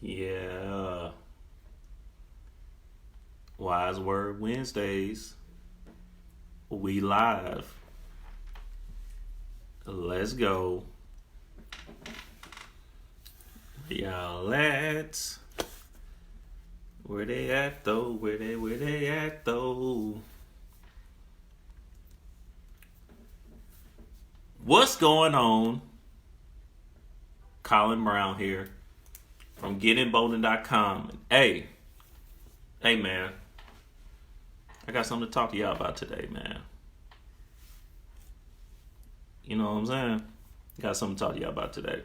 Yeah. Wise Word Wednesdays. We live. Let's go. Y'all at? Where they at though? Where they at though? What's going on? Colin Brown here from GetInBowling.com. Hey man, I got something to talk to y'all about today, man. You know what I'm saying? Got something to talk to y'all about today.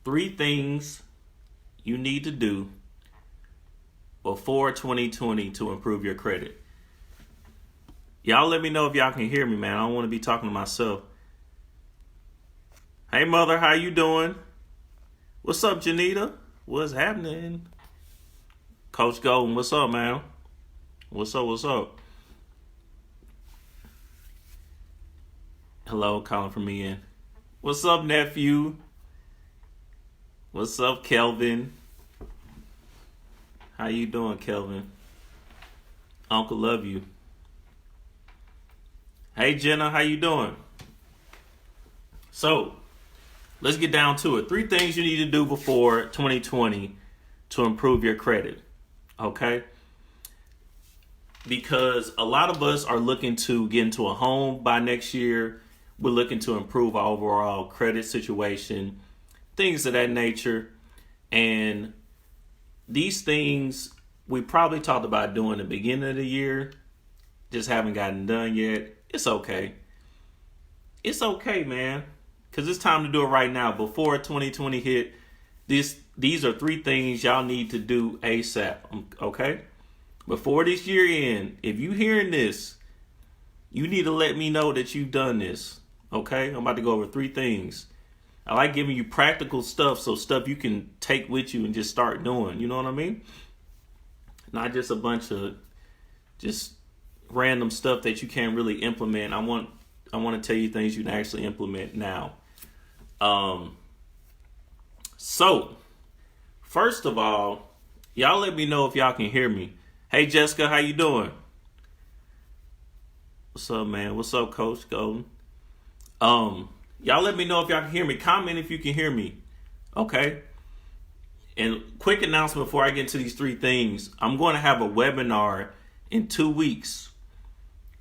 3 things you need to do before 2020 to improve your credit. Y'all let me know if y'all can hear me, man. I don't want to be talking to myself. Hey, mother, how you doing? What's up, Janita? What's happening? Coach Golden, what's up, man? What's up? Hello, calling from me in. What's up, nephew? What's up, Kelvin? How you doing, Kelvin? Uncle love you. Hey, Jenna, how you doing? So, let's get down to it. 3 things you need to do before 2020 to improve your credit. Okay? Because a lot of us are looking to get into a home by next year. We're looking to improve our overall credit situation, things of that nature. And these things we probably talked about doing at the beginning of the year, just haven't gotten done yet. It's okay. It's okay, man. Because it's time to do it right now. Before 2020 hit, these are 3 things y'all need to do ASAP, okay? Before this year end, if you hearing this, you need to let me know that you've done this, okay? I'm about to go over 3 things. I like giving you practical stuff, so stuff you can take with you and just start doing. You know what I mean? Not just a bunch of just random stuff that you can't really implement. I want to tell you things you can actually implement now. So, first of all, y'all let me know if y'all can hear me. Hey, Jessica, how you doing? What's up, man? What's up, Coach Golden? Y'all let me know if y'all can hear me. Comment if you can hear me. Okay. And quick announcement before I get into these 3 things. I'm going to have a webinar in 2 weeks.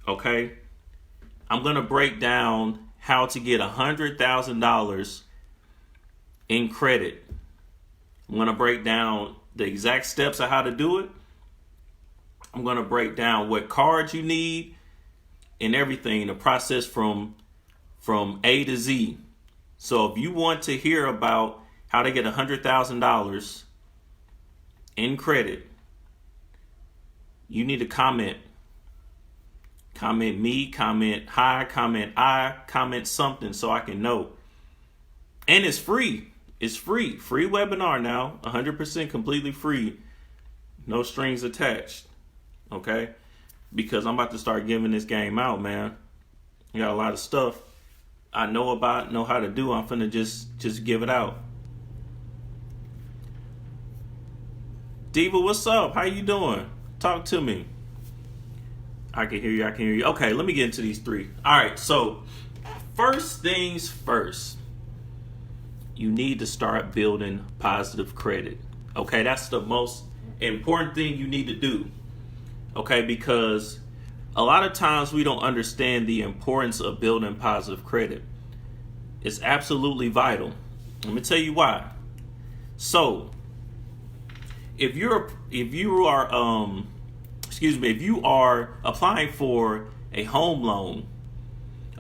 Okay. I'm going to break down how to get $100,000 in credit. I'm going to break down the exact steps of how to do it. I'm going to break down what cards you need and everything, the process from A to Z. So if you want to hear about how to get $100,000 in credit, you need to comment. Comment me, comment hi, comment something so I can know. And it's free. It's free. Free webinar now. 100% completely free. No strings attached. Okay? Because I'm about to start giving this game out, man. I got a lot of stuff I know about, know how to do. I'm finna just give it out. Diva, what's up? How you doing? Talk to me. I can hear you. Okay, let me get into these 3. All right, so first things first. You need to start building positive credit. Okay, that's the most important thing you need to do. Okay, because a lot of times we don't understand the importance of building positive credit. It's absolutely vital. Let me tell you why. So, if you are applying for a home loan,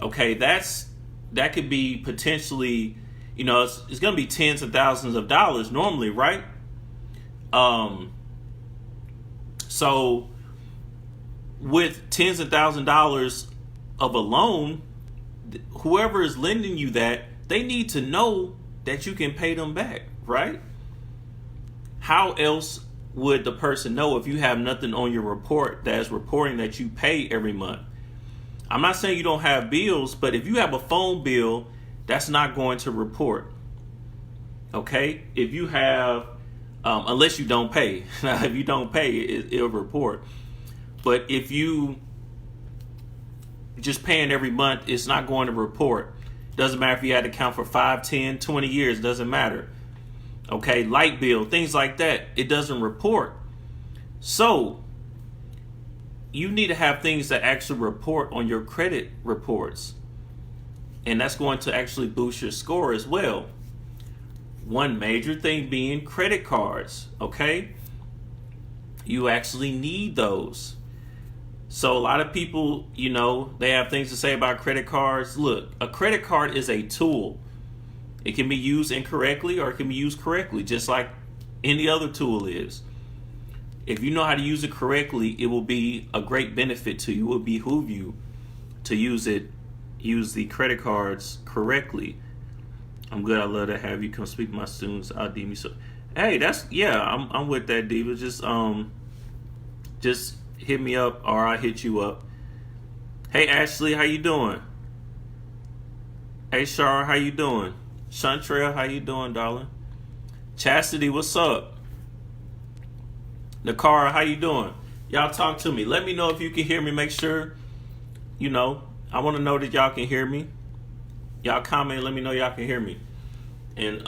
okay, that could be potentially, it's going to be tens of thousands of dollars normally, right? So with tens of thousands of dollars of a loan, whoever is lending you that, they need to know that you can pay them back, right? How else would the person know if you have nothing on your report that's reporting that you pay every month? I'm not saying you don't have bills, but if you have a phone bill, that's not going to report. Okay, if you have, unless you don't pay. Now, if you don't pay, it'll report. But if you just paying every month, it's not going to report. Doesn't matter if you had to count for 5, 10, 20 years. Doesn't matter. Okay, light bill, things like that. It doesn't report. So you need to have things that actually report on your credit reports. And that's going to actually boost your score as well. One major thing being credit cards, okay? You actually need those. So a lot of people, they have things to say about credit cards. Look, a credit card is a tool. It can be used incorrectly or it can be used correctly, just like any other tool is. If you know how to use it correctly, it will be a great benefit to you. It will behoove you to use the credit cards correctly. I'm good. I love to have you come speak to my students. I'll DM you. So, hey, I'm with that, Diva. Just hit me up or I'll hit you up. Hey, Ashley, how you doing? Hey, Shar, how you doing? Chantrell, how you doing, darling? Chastity, what's up? Nakara, how you doing? Y'all talk to me. Let me know if you can hear me. Make sure, I want to know that y'all can hear me. Y'all comment, let me know y'all can hear me. And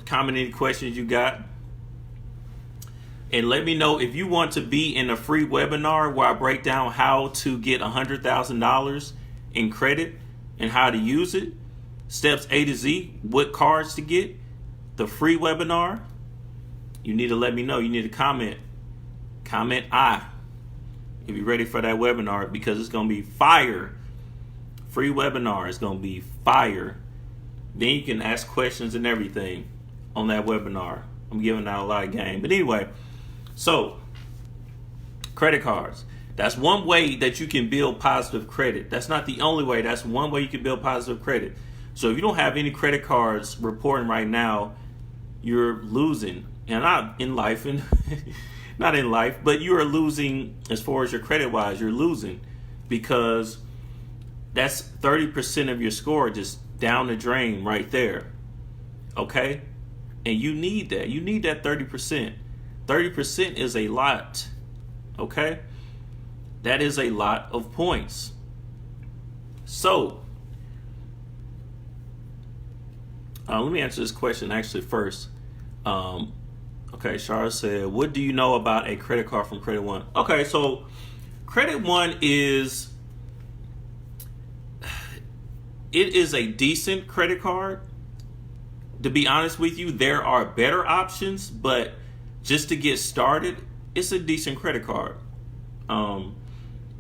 comment any questions you got. And let me know if you want to be in a free webinar where I break down how to get $100,000 in credit and how to use it. Steps A to Z, what cards to get. The free webinar. You need to let me know. You need to comment. Comment I if you're ready for that webinar, because it's going to be fire. Free webinar is going to be fire. Then you can ask questions and everything on that webinar. I'm giving out a lot of game. But anyway, so credit cards. That's one way that you can build positive credit. That's not the only way. That's one way you can build positive credit. So if you don't have any credit cards reporting right now, you're losing. And not in life, and not in life, but you are losing as far as your credit wise. You're losing because that's 30% of your score just down the drain right there. Okay? And you need that. You need that 30%. 30% is a lot. Okay? That is a lot of points. So, let me answer this question actually first. Okay, Shara said, what do you know about a credit card from Credit One? Okay, so Credit One is a decent credit card. To be honest with you, there are better options, but just to get started, it's a decent credit card.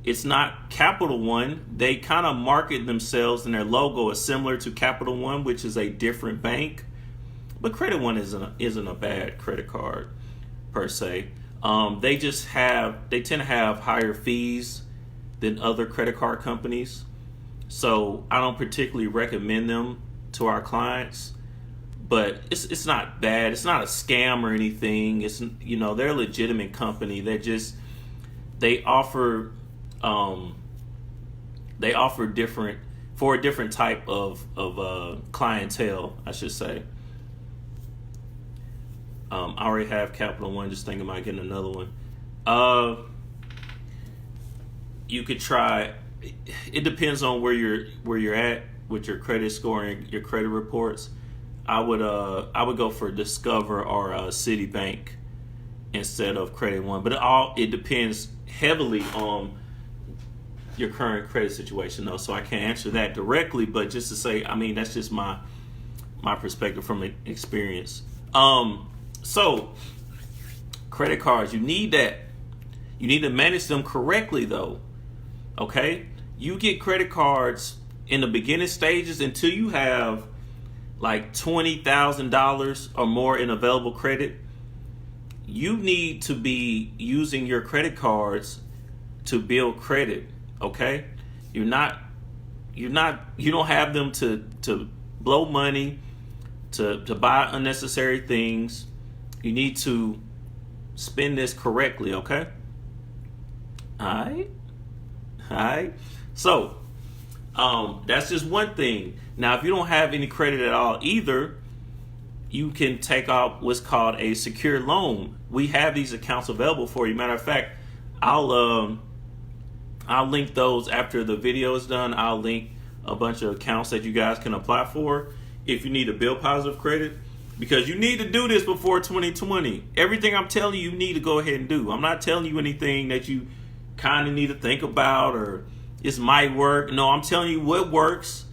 It's not Capital One. They kind of market themselves and their logo is similar to Capital One, which is a different bank. But Credit One isn't a bad credit card per se. They tend to have higher fees than other credit card companies. So I don't particularly recommend them to our clients, but it's not bad. It's not a scam or anything. It's, they're a legitimate company. They offer different for a different type of clientele, I should say. I already have Capital One. Just thinking about getting another one. You could try. It depends on where you're at with your credit score and your credit reports. I would go for Discover or Citibank instead of Credit One. But it depends heavily on your current credit situation, though. So I can't answer that directly. But just to say, that's just my perspective from experience. So credit cards, you need that. You need to manage them correctly, though. Okay? You get credit cards in the beginning stages until you have like $20,000 or more in available credit. You need to be using your credit cards to build credit. Okay? You don't have them to blow money, to buy unnecessary things. You need to spend this correctly, okay? All right. So, that's just one thing. Now, if you don't have any credit at all either, you can take out what's called a secure loan. We have these accounts available for you. Matter of fact, I'll link those after the video is done. I'll link a bunch of accounts that you guys can apply for if you need to build positive credit, because you need to do this before 2020. Everything I'm telling you, you need to go ahead and do. I'm not telling you anything that you kind of need to think about or this might work. No, I'm telling you what works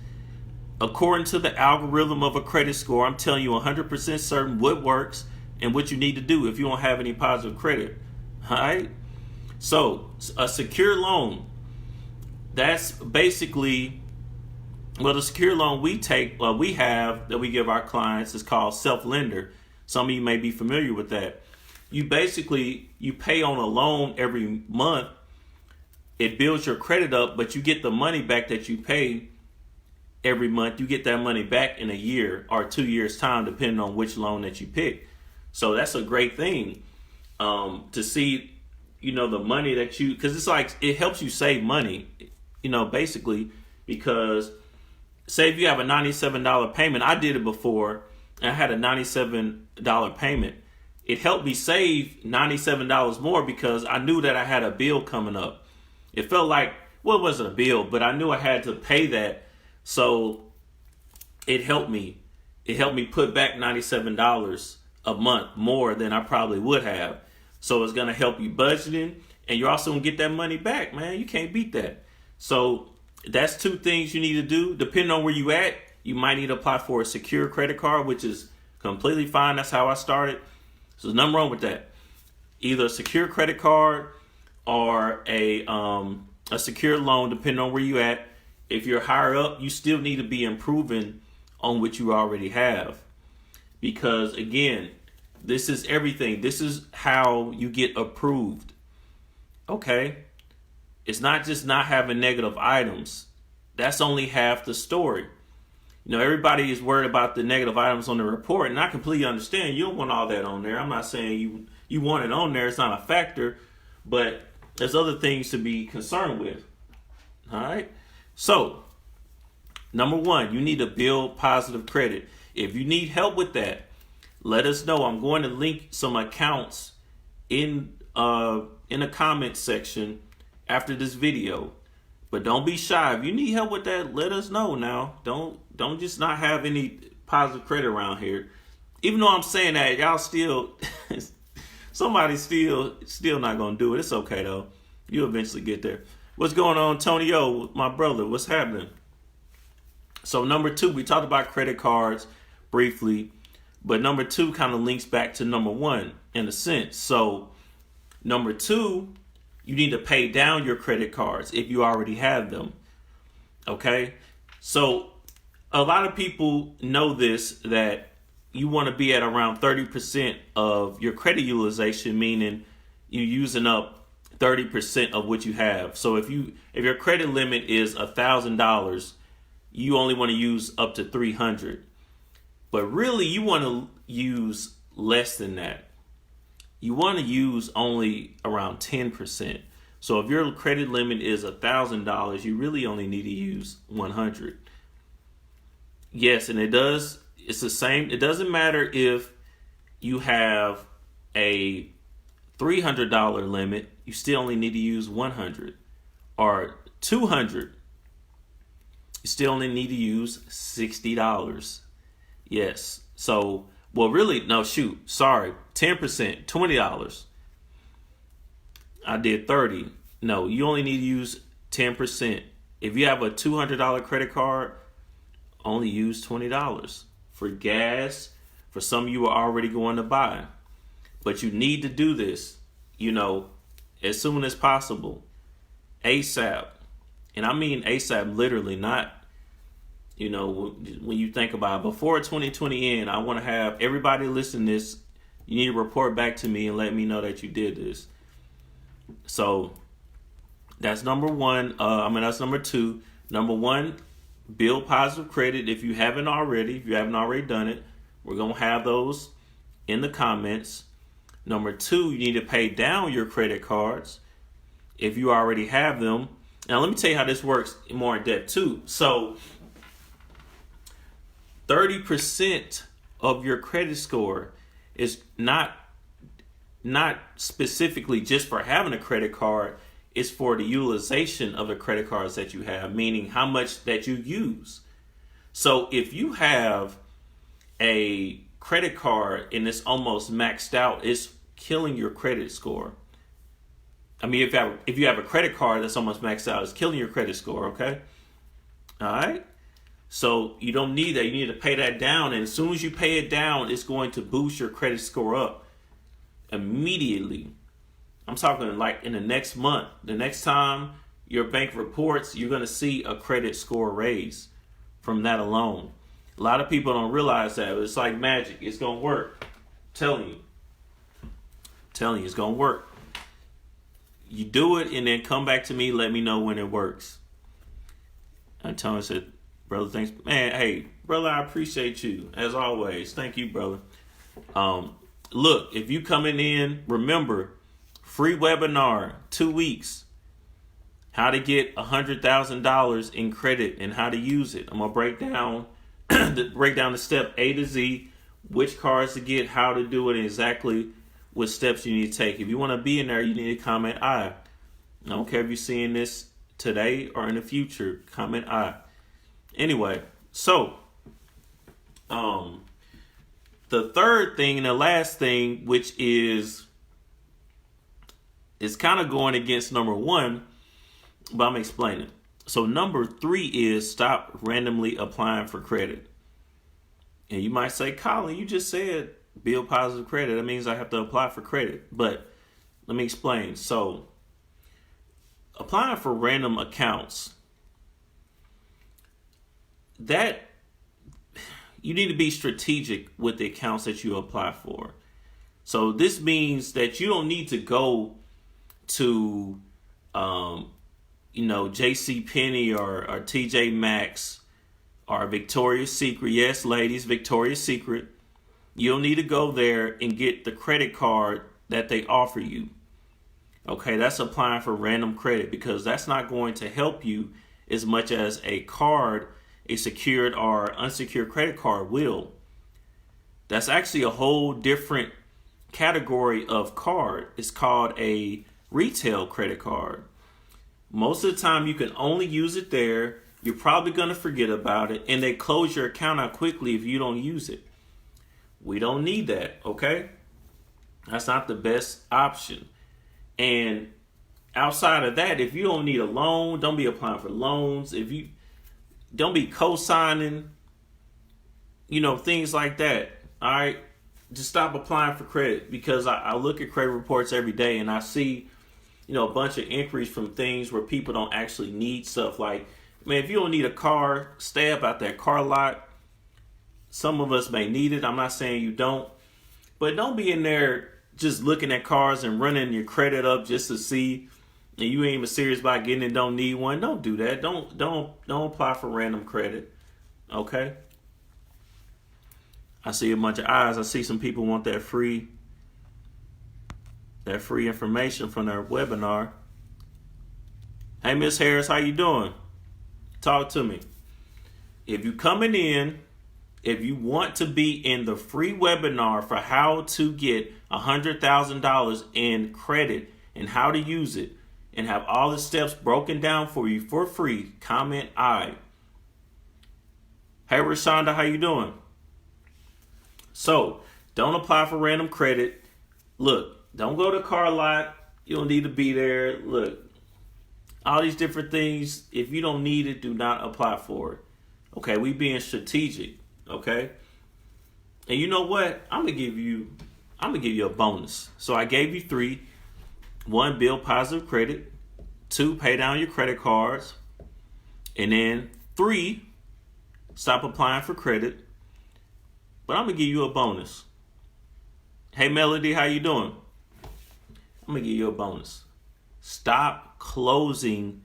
according to the algorithm of a credit score. I'm telling you 100% certain what works and what you need to do if you don't have any positive credit. All right? So a secure loan, that's basically, well, the secure loan we have that we give our clients is called self-lender. Some of you may be familiar with that. You pay on a loan every month. It builds your credit up, but you get the money back that you pay every month. You get that money back in a year or 2 years time, depending on which loan that you pick. So that's a great thing to see, the money that because it's like, it helps you save money, basically, because say if you have a $97 payment, I did it before, and I had a $97 payment. It helped me save $97 more because I knew that I had a bill coming up. It felt like, well, it wasn't a bill, but I knew I had to pay that. So it helped me. It helped me put back $97 a month more than I probably would have. So it's going to help you budgeting, and you're also going to get that money back, man. You can't beat that. So that's two things you need to do. Depending on where you at, you might need to apply for a secure credit card, which is completely fine. That's how I started. So there's nothing wrong with that. Either a secure credit card or a secure loan, depending on where you at. If you're higher up, you still need to be improving on what you already have. Because again, this is everything. This is how you get approved. Okay? It's not just not having negative items. That's only half the story. Everybody is worried about the negative items on the report, and I completely understand. You don't want all that on there. I'm not saying you want it on there. It's not a factor, but there's other things to be concerned with. All right? So, number one, you need to build positive credit. If you need help with that, let us know. I'm going to link some accounts in the comments section after this video. But don't be shy. If you need help with that, let us know now. Don't just not have any positive credit around here. Even though I'm saying that, y'all still somebody's still not gonna do it. It's okay though. You'll eventually get there. What's going on, Tonyo, my brother? What's happening? So number two, we talked about credit cards briefly, but number two kind of links back to number one in a sense. So number two, you need to pay down your credit cards if you already have them. Okay? So a lot of people know this, that you want to be at around 30% of your credit utilization, meaning you're using up 30% of what you have. So if your credit limit is $1,000, you only want to use up to $300. But really, you want to use less than that. You want to use only around 10%. So if your credit limit is $1,000, you really only need to use $100. Yes, and it's the same. It doesn't matter if you have a $300 limit, you still only need to use $100. Or $200, you still only need to use $60. Yes. So, well, really, no, shoot. Sorry. 10%, $20. I did 30. No, you only need to use 10%. If you have a $200 credit card, only use $20 for gas, for some you are already going to buy. But you need to do this, as soon as possible. ASAP. And I mean ASAP literally, not, when you think about it. Before 2020 end, I want to have everybody listen to this. You need to report back to me and let me know that you did this. So that's number one. That's number two. Number one, build positive credit. If you haven't already done it, we're going to have those in the comments. Number two, you need to pay down your credit cards if you already have them. Now, let me tell you how this works more in depth too. So 30% of your credit score is not specifically just for having a credit card. It's for the utilization of the credit cards that you have, meaning how much that you use. So if you have a credit card and it's almost maxed out, it's killing your credit score. I mean, if you have a credit card that's almost maxed out, it's killing your credit score, okay? All right? So you don't need that. You need to pay that down. And as soon as you pay it down, it's going to boost your credit score up immediately. I'm talking like in the next month. The next time your bank reports, you're going to see a credit score raise from that alone. A lot of people don't realize that. It's like magic. It's going to work. Telling you, it's going to work. You do it and then come back to me. Let me know when it works. Antonio said, brother, thanks. Man, hey, brother, I appreciate you. As always. Thank you, brother. Look, if you coming in, remember, free webinar, 2 weeks. How to get $100,000 in credit and how to use it. I'm going to break down the step A to Z, which cards to get, how to do it, and exactly what steps you need to take. If you want to be in there, you need to comment I. I don't care if you're seeing this today or in the future, comment I. Anyway, so the third thing and the last thing, which is kind of going against number one, but I'm explaining. So number 3 is stop randomly applying for credit. And you might say, Colin, you just said build positive credit. That means I have to apply for credit. But let me explain. So applying for random accounts, that you need to be strategic with the accounts that you apply for. So this means that you don't need to go to JCPenney or TJ Maxx or Victoria's Secret. Yes, ladies, Victoria's Secret. You'll need to go there and get the credit card that they offer you. Okay, that's applying for random credit, because that's not going to help you as much as a secured or unsecured credit card will. That's actually a whole different category of card. It's called a retail credit card. Most of the time you can only use it there. You're probably going to forget about it, and they close your account out quickly if you don't use it. We don't need that, okay? That's not the best option. And outside of that, if you don't need a loan, don't be applying for loans. If you don't be co-signing, things like that. All right, just stop applying for credit, because I look at credit reports every day and I see, a bunch of inquiries from things where people don't actually need stuff. Like, man, if you don't need a car, stay up out that car lot. Some of us may need it. I'm not saying you don't, but don't be in there just looking at cars and running your credit up just to see, and you ain't even serious about getting it, don't need one. Don't do that. Don't apply for random credit. Okay? I see a bunch of eyes. I see some people want that free information from their webinar. Hey, Miss Harris, how you doing? Talk to me. If you coming in, if you want to be in the free webinar for how to get $100,000 in credit and how to use it, and have all the steps broken down for you for free, comment I. Hey, Rashonda, how you doing? So, don't apply for random credit. Look, don't go to car lot. You don't need to be there. Look, all these different things, if you don't need it, do not apply for it. Okay, we being strategic. Okay, and you know what? I'm gonna give you a bonus. So I gave you 3. 1, build positive credit. 2, pay down your credit cards. And then 3, stop applying for credit. But I'm gonna give you a bonus. Hey Melody, how you doing? I'm gonna give you a bonus. Stop closing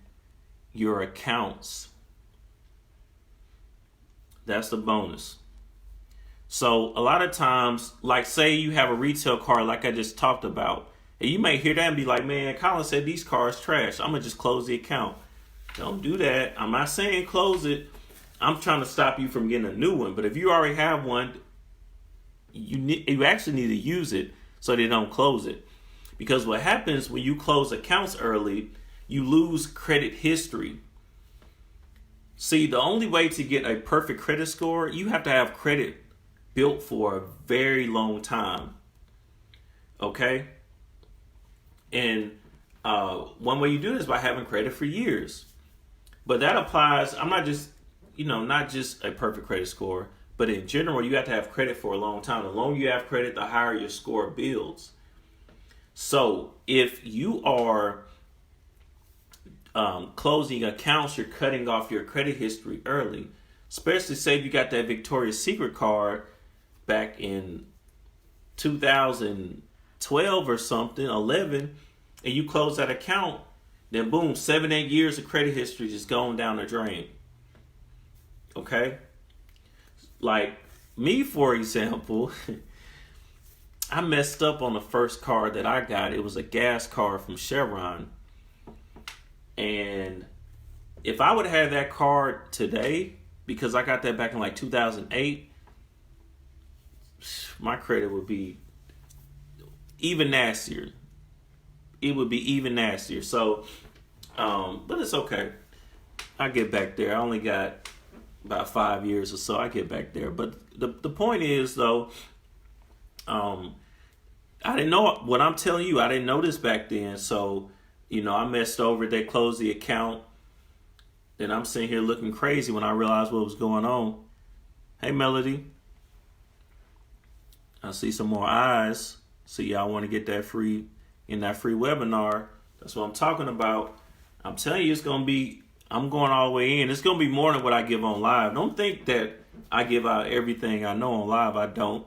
your accounts. That's the bonus. So a lot of times, like say you have a retail card like I just talked about, and you may hear that and be like, man, Colin said these cards trash. I'm going to just close the account. Don't do that. I'm not saying close it. I'm trying to stop you from getting a new one. But if you already have one, you actually need to use it so they don't close it. Because what happens when you close accounts early, you lose credit history. See, the only way to get a perfect credit score, you have to have credit built for a very long time. Okay? And one way you do this is by having credit for years. But that applies, I'm not just, not just a perfect credit score, but in general, you have to have credit for a long time. The longer you have credit, the higher your score builds. So if you are closing accounts, you're cutting off your credit history early. Especially say if you got that Victoria's Secret card back in 2012 or something, 11, and you close that account, then boom, 7-8 years of credit history just going down the drain. Okay? Like me, for example, I messed up on the first card that I got. It was a gas card from Chevron. And if I would have had that card today, because I got that back in like 2008, my credit would be even nastier. It would be even nastier. So, but it's okay. I get back there. I only got about 5 years or so. I get back there. But the point is, though, I didn't know what I'm telling you. I didn't know this back then. So, I messed over. They closed the account. Then I'm sitting here looking crazy when I realized what was going on. Hey, Melody. I see some more eyes. So y'all want to get that free webinar. That's what I'm talking about. I'm telling you, I'm going all the way in. It's going to be more than what I give on live. Don't think that I give out everything I know on live. I don't.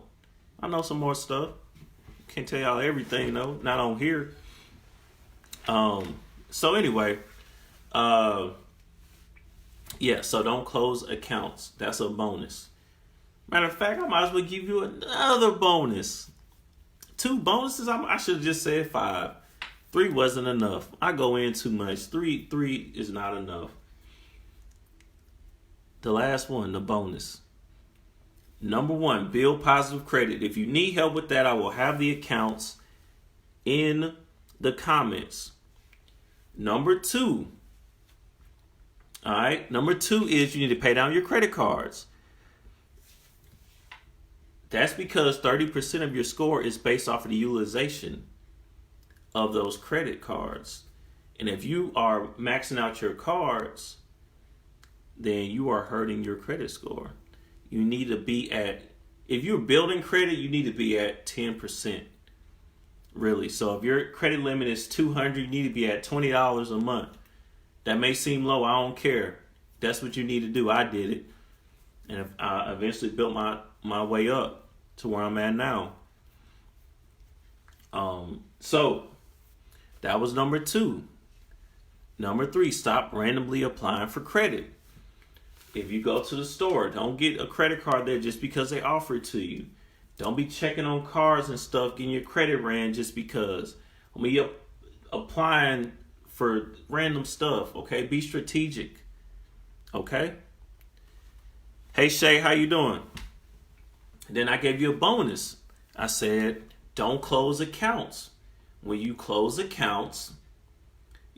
I know some more stuff. Can't tell y'all everything, though. Not on here. So anyway, yeah, so don't close accounts. That's a bonus. Matter of fact, I might as well give you another bonus. 2 bonuses? I should have just said 5. 3 wasn't enough. I go in too much. 3 is not enough. The last one, the bonus. Number 1, build positive credit. If you need help with that, I will have the accounts in the comments. Number 2. All right. Number 2 is you need to pay down your credit cards. That's because 30% of your score is based off of the utilization of those credit cards. And if you are maxing out your cards, then you are hurting your credit score. You need to be if you're building credit, you need to be at 10%. Really. So if your credit limit is $200, you need to be at $20 a month. That may seem low. I don't care. That's what you need to do. I did it. And I eventually built my way up to where I'm at now. So that was number 2. Number 3, stop randomly applying for credit. If you go to the store, don't get a credit card there just because they offer it to you. Don't be checking on cars and stuff, getting your credit ran just because. I mean, you're applying for random stuff, okay? Be strategic, okay? Hey, Shay, how you doing? Then I gave you a bonus. I said, don't close accounts. When you close accounts,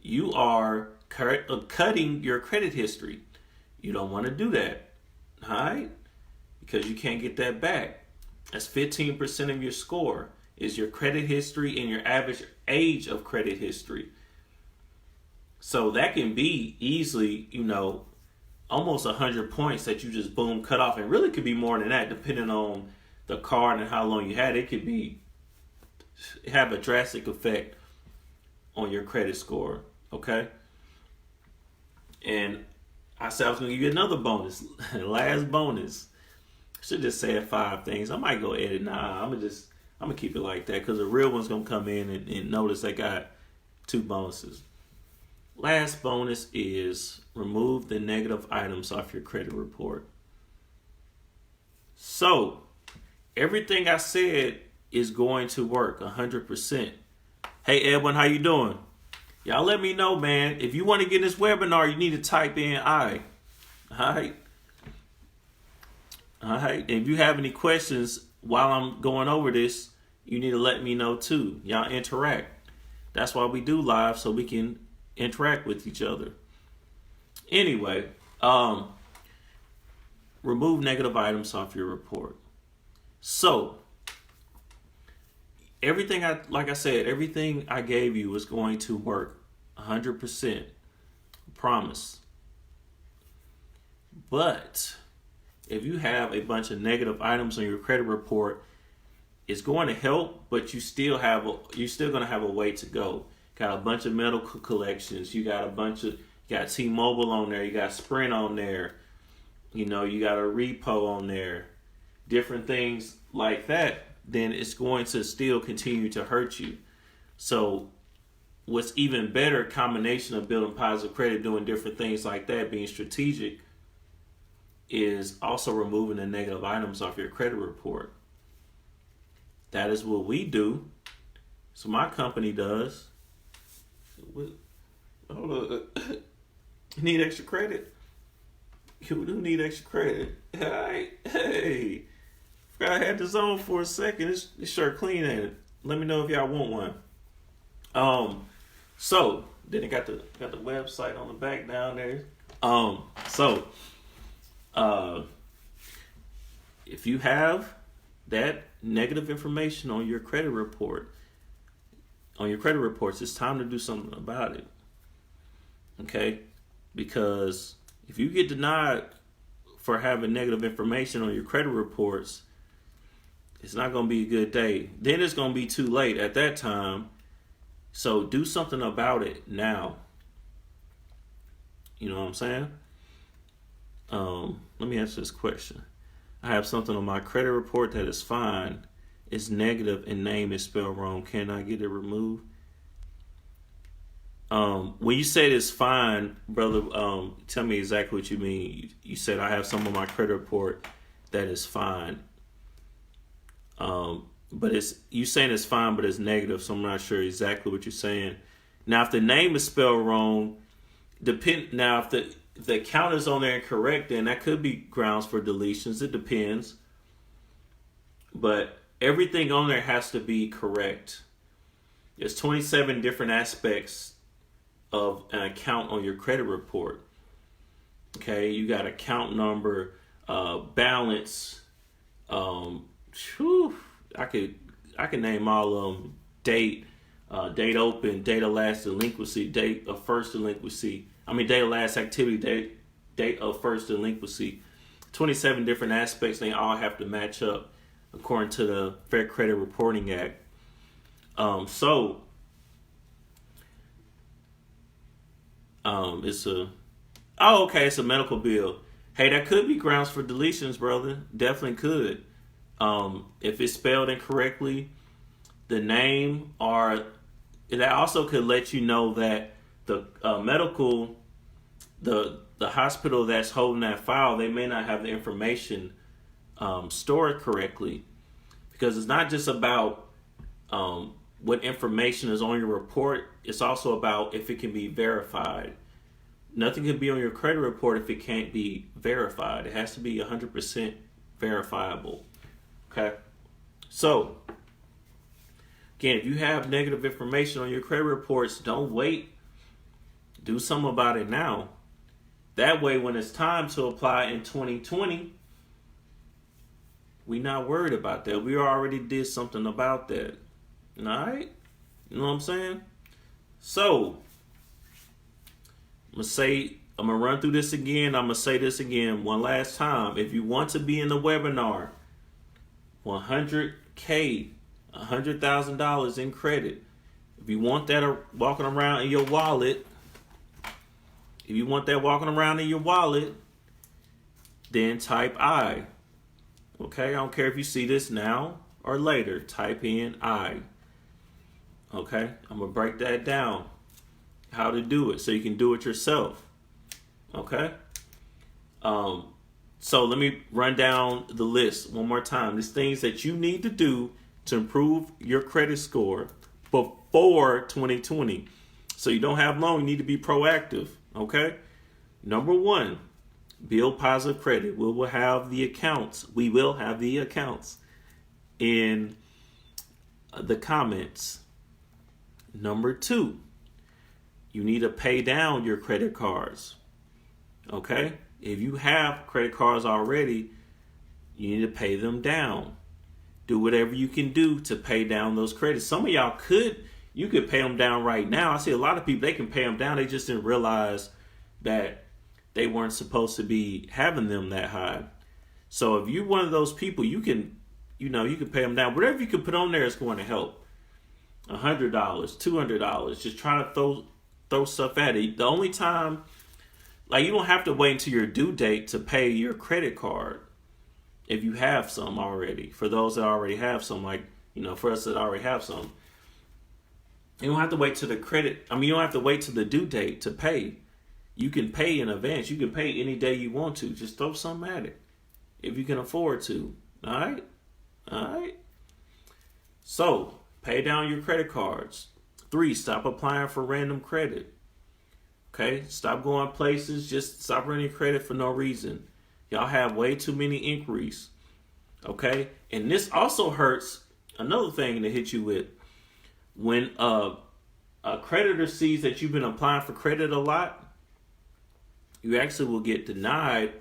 you are cutting your credit history. You don't want to do that, all right? Because you can't get that back. That's 15% of your score is your credit history and your average age of credit history. So that can be easily, almost 100 points that you just boom cut off. And really could be more than that depending on the card and how long you had. It could have a drastic effect on your credit score, okay? And I said I was going to give you another bonus, last bonus. Should just say 5 things. I might go edit. Nah, I'm gonna keep it like that because the real one's gonna come in and notice I got 2 bonuses. Last bonus is remove the negative items off your credit report. So everything I said is going to work 100%. Hey Edwin, how you doing? Y'all let me know, man. If you want to get in this webinar, you need to type in I. All right. All right. And if you have any questions while I'm going over this, you need to let me know too. Y'all interact. That's why we do live, so we can interact with each other. Anyway, remove negative items off your report. So everything everything I gave you is going to work 100%. Promise. But if you have a bunch of negative items on your credit report, it's going to help, but you're still going to have a way to go. Got a bunch of medical collections. You got T-Mobile on there. You got Sprint on there. You got a repo on there. Different things like that. Then it's going to still continue to hurt you. So what's even better combination of building positive credit, doing different things like that, being strategic, is also removing the negative items off your credit report. That is what we do. So my company does. Hold on. You need extra credit? You do need extra credit. Hey. I had this on for a second. It's sure clean, ain't it? Let me know if y'all want one. So then it got the website on the back down there. If you have that negative information on your credit report, it's time to do something about it. Okay? Because if you get denied for having negative information on your credit reports, it's not going to be a good day. Then it's going to be too late at that time. So do something about it now. You know what I'm saying? Let me answer this question. I have something on my credit report that is fine. It's negative and name is spelled wrong. Can I get it removed? When you say it's fine, brother, tell me exactly what you mean. You said I have some on my credit report that is fine. But you saying it's fine, but it's negative, so I'm not sure exactly what you're saying. Now, if the name is spelled wrong, if the account is on there incorrect, then that could be grounds for deletions. It depends. But everything on there has to be correct. There's 27 different aspects of an account on your credit report. Okay, you got account number, balance. I could name all of them. Date open, date of last delinquency, date of first delinquency. Date of last activity, date of first delinquency. 27 different aspects. They all have to match up according to the Fair Credit Reporting Act. It's a medical bill. Hey, that could be grounds for deletions, brother. Definitely could. If it's spelled incorrectly, the name, or that also could let you know that the the hospital that's holding that file, they may not have the information stored correctly, because it's not just about what information is on your report. It's also about if it can be verified. Nothing can be on your credit report if it can't be verified. It has to be 100% verifiable. Okay? So, again, if you have negative information on your credit reports, don't wait. Do something about it now. That way, when it's time to apply in 2020, we're not worried about that. We already did something about that. All right? You know what I'm saying? So, I'm going to run through this again. I'm going to say this again one last time. If you want to be in the webinar, $100K, $100,000 in credit. If you want that walking around in your wallet, then type I. Okay, I don't care if you see this now or later. Type in I. Okay, I'm going to break that down. How to do it so you can do it yourself. Okay? So let me run down the list one more time. There's things that you need to do to improve your credit score before 2020. So you don't have long, you need to be proactive. Okay? Number one, build positive credit. We will have the accounts. We will have the accounts in the comments. Number 2, you need to pay down your credit cards. Okay? If you have credit cards already, you need to pay them down. Do whatever you can do to pay down those credits. Some of y'all you could pay them down right now. I see a lot of people, they can pay them down. They just didn't realize that they weren't supposed to be having them that high. So if you're one of those people, you can pay them down. Whatever you can put on there is going to help. $100, $200, just trying to throw stuff at it. The only time, like, you don't have to wait until your due date to pay your credit card if you have some already. For those that already have some, like, for us that already have some, you don't have to wait till you don't have to wait till the due date to pay. You can pay in advance. You can pay any day you want to. Just throw something at it if you can afford to. All right. So, pay down your credit cards. 3, stop applying for random credit. Okay? Stop going places. Just stop running credit for no reason. Y'all have way too many inquiries. Okay? And this also hurts. Another thing to hit you with. When a creditor sees that you've been applying for credit a lot, you actually will get denied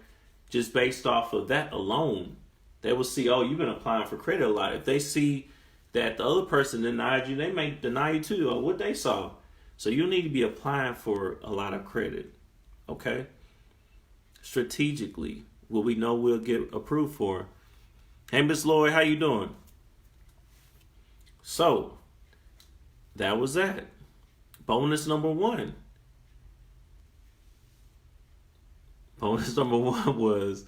just based off of that alone. They will see, oh, you've been applying for credit a lot. If they see that the other person denied you, they may deny you too, or what they saw. So you need to be applying for a lot of credit, okay? Strategically, what we know we'll get approved for. Hey, Miss Lloyd, how you doing? So, that was that. Bonus number 1. Bonus number 1 was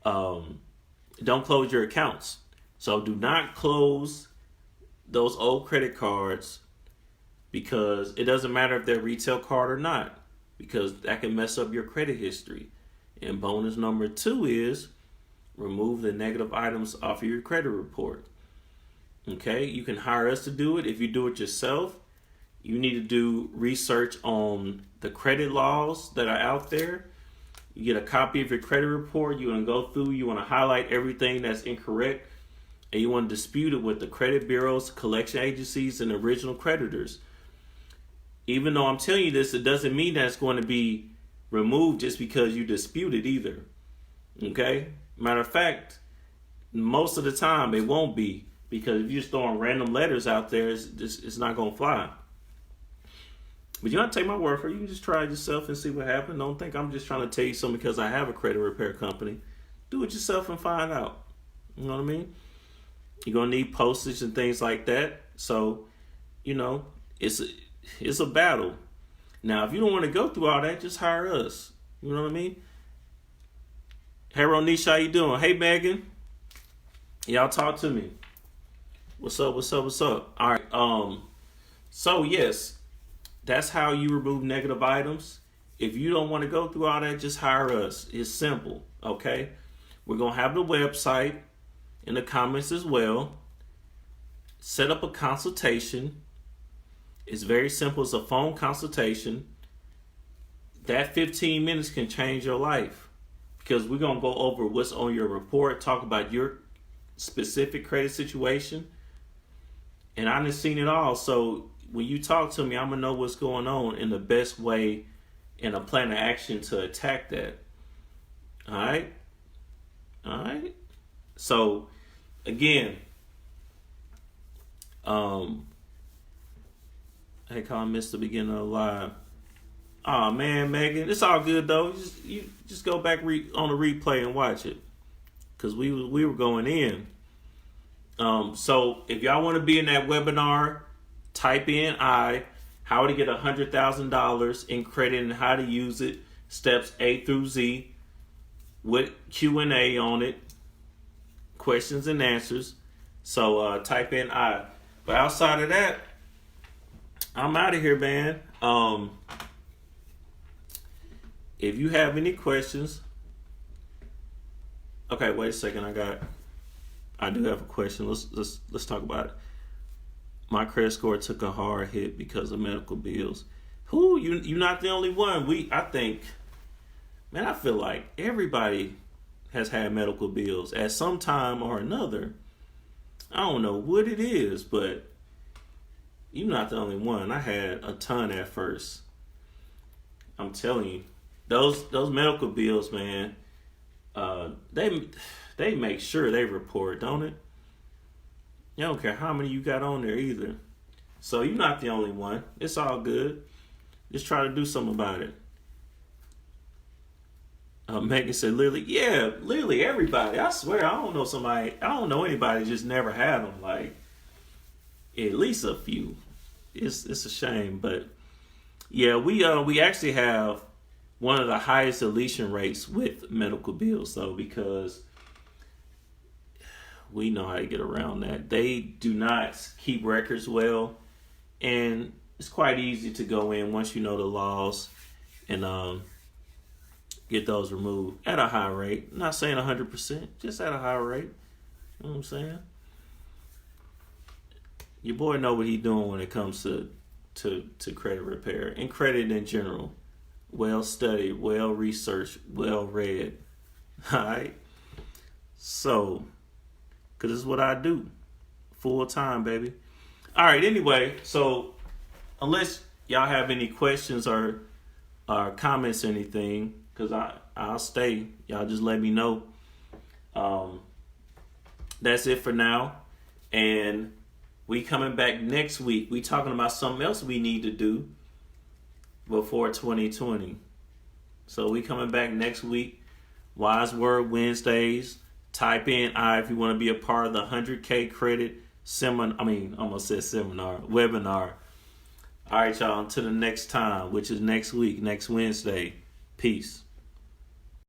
don't close your accounts. So do not close those old credit cards, because it doesn't matter if they're retail card or not, because that can mess up your credit history. And bonus number 2 is remove the negative items off of your credit report. Okay, you can hire us to do it. If you do it yourself, you need to do research on the credit laws that are out there. You get a copy of your credit report. You want to go through, you want to highlight everything that's incorrect, and you want to dispute it with the credit bureaus, collection agencies, and original creditors. Even though I'm telling you this, it doesn't mean that it's going to be removed just because you dispute it either. Okay? Matter of fact, most of the time it won't be, because if you're just throwing random letters out there, it's not going to fly. But you don't have to take my word for it. You can just try it yourself and see what happens. Don't think I'm just trying to tell you something because I have a credit repair company. Do it yourself and find out. You know what I mean? You're going to need postage and things like that. So, it's a battle. Now, if you don't want to go through all that, just hire us. You know what I mean? Hey, Ronisha, how you doing? Hey, Megan. Y'all talk to me. What's up? All right. So, yes. That's how you remove negative items. If you don't want to go through all that, just hire us. It's simple, okay? We're going to have the website in the comments as well. Set up a consultation. It's very simple. It's a phone consultation. That 15 minutes can change your life, because we're going to go over what's on your report, talk about your specific credit situation. And I done seen it all, so when you talk to me, I'm going to know what's going on in the best way and a plan of action to attack that. All right? So, again, I missed the beginning of the live. Oh, man, Megan, it's all good, though. You just go back on the replay and watch it, because we were going in. So, if y'all want to be in that webinar, type in how to get $100,000 in credit and how to use it, steps A through Z, with Q&A on it, questions and answers. So type in I. But outside of that, I'm out of here, man. If you have any questions, okay, wait a second. I do have a question. Let's talk about it. My credit score took a hard hit because of medical bills. You're not the only one. I think Man, I feel like everybody has had medical bills at some time or another. I don't know what it is, but you're not the only one. I had a ton at first. I'm telling you, those medical bills, man. They make sure they report, don't it? You don't care how many you got on there either. So you're not the only one. It's all good. Just try to do something about it. Megan said, Lily, yeah, Lily, everybody. I swear, I don't know anybody just never had them. Like, at least a few. It's a shame, but yeah, we actually have one of the highest deletion rates with medical bills, though, because we know how to get around that. They do not keep records well, and it's quite easy to go in once you know the laws and get those removed at a high rate. I'm not saying 100%, just at a high rate. You know what I'm saying? Your boy know what he doing when it comes to credit repair and credit in general. Well studied, well researched, well read. Alright? So, because this is what I do. Full time, baby. Alright, anyway, so unless y'all have any questions or comments or anything, because I'll stay. Y'all just let me know. That's it for now. And we coming back next week. We talking about something else we need to do before 2020. So we coming back next week. Wise Word Wednesdays. Type in I if you want to be a part of the 100K credit seminar. Webinar. All right, y'all. Until the next time, which is next week, next Wednesday. Peace.